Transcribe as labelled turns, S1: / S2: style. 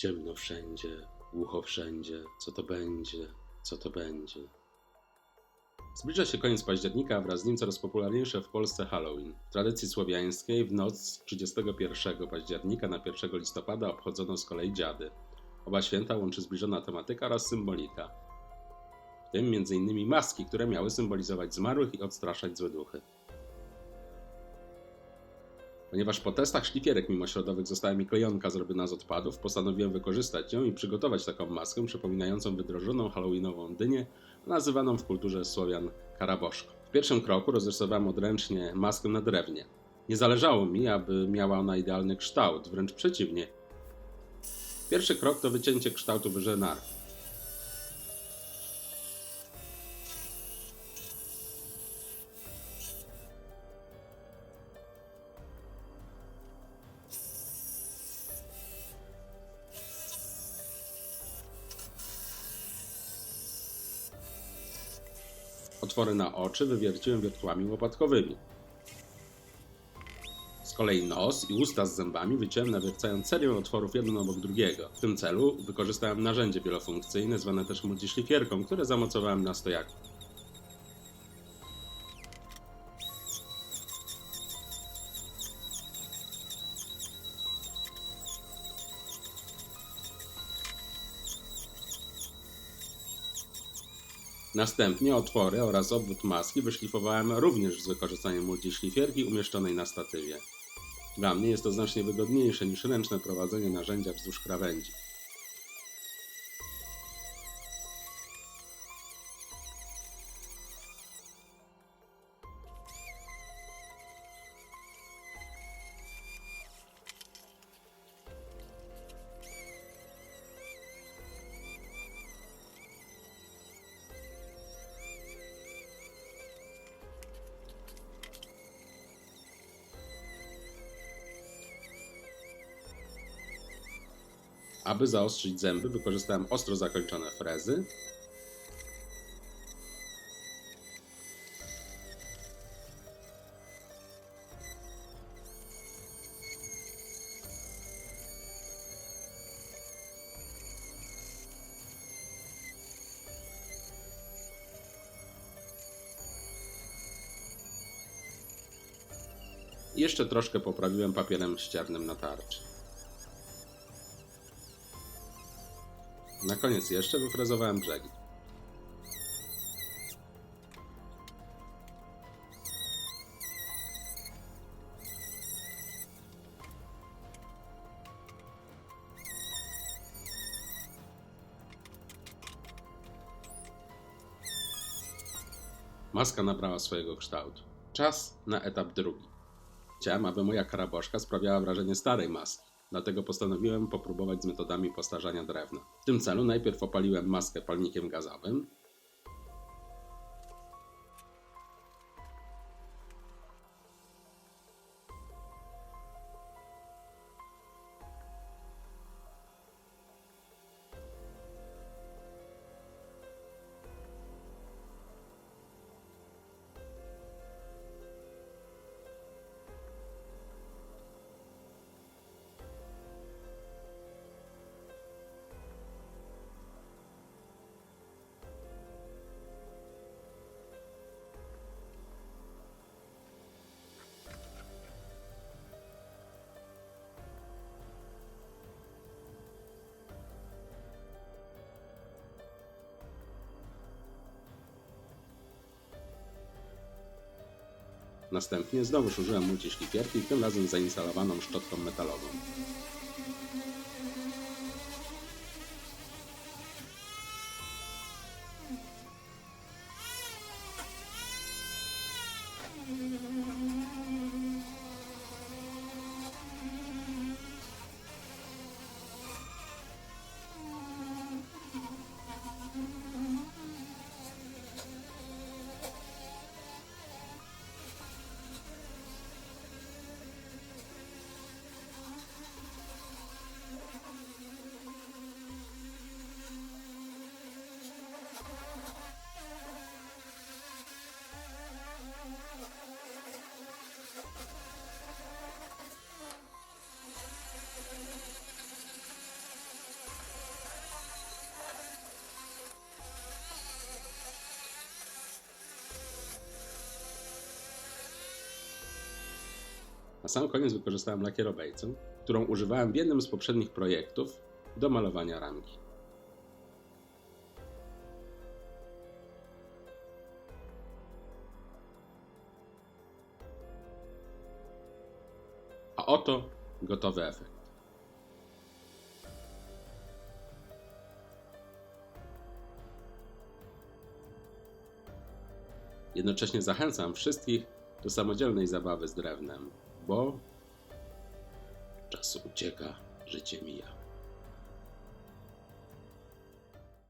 S1: Ciemno wszędzie, głucho wszędzie, co to będzie, co to będzie. Zbliża się koniec października, a wraz z nim coraz popularniejsze w Polsce Halloween. W tradycji słowiańskiej w noc z 31 października na 1 listopada obchodzono z kolei dziady. Oba święta łączy zbliżona tematyka oraz symbolika. W tym m.in. maski, które miały symbolizować zmarłych i odstraszać złe duchy. Ponieważ po testach szlifierek mimośrodowych została mi klejonka zrobiona z odpadów, postanowiłem wykorzystać ją i przygotować taką maskę przypominającą wydrożoną halloweenową dynię, nazywaną w kulturze Słowian karaboszko. W pierwszym kroku rozrysowałem odręcznie maskę na drewnie. Nie zależało mi, aby miała ona idealny kształt, wręcz przeciwnie. Pierwszy krok to wycięcie kształtu wyżej narw. Otwory na oczy wywierciłem wiertłami łopatkowymi. Z kolei nos i usta z zębami wyciąłem nawiercając serię otworów jeden obok drugiego. W tym celu wykorzystałem narzędzie wielofunkcyjne zwane też multiszlifierką, które zamocowałem na stojaku. Następnie otwory oraz obwód maski wyszlifowałem również z wykorzystaniem multiszlifierki umieszczonej na statywie. Dla mnie jest to znacznie wygodniejsze niż ręczne prowadzenie narzędzia wzdłuż krawędzi. Aby zaostrzyć zęby, wykorzystałem ostro zakończone frezy i jeszcze troszkę poprawiłem papierem ściernym na tarczy. Na koniec jeszcze wyfrezowałem brzegi. Maska nabrała swojego kształtu. Czas na etap drugi. Chciałem, aby moja karaboszka sprawiała wrażenie starej maski. Dlatego postanowiłem popróbować z metodami postarzania drewna. W tym celu najpierw opaliłem maskę palnikiem gazowym. Następnie znowu użyłem multiszlifierki, tym razem zainstalowaną szczotką metalową. sam koniec wykorzystałem lakierobejcę, którą używałem w jednym z poprzednich projektów do malowania ramki. A oto gotowy efekt. Jednocześnie zachęcam wszystkich do samodzielnej zabawy z drewnem, bo czas ucieka, życie mija.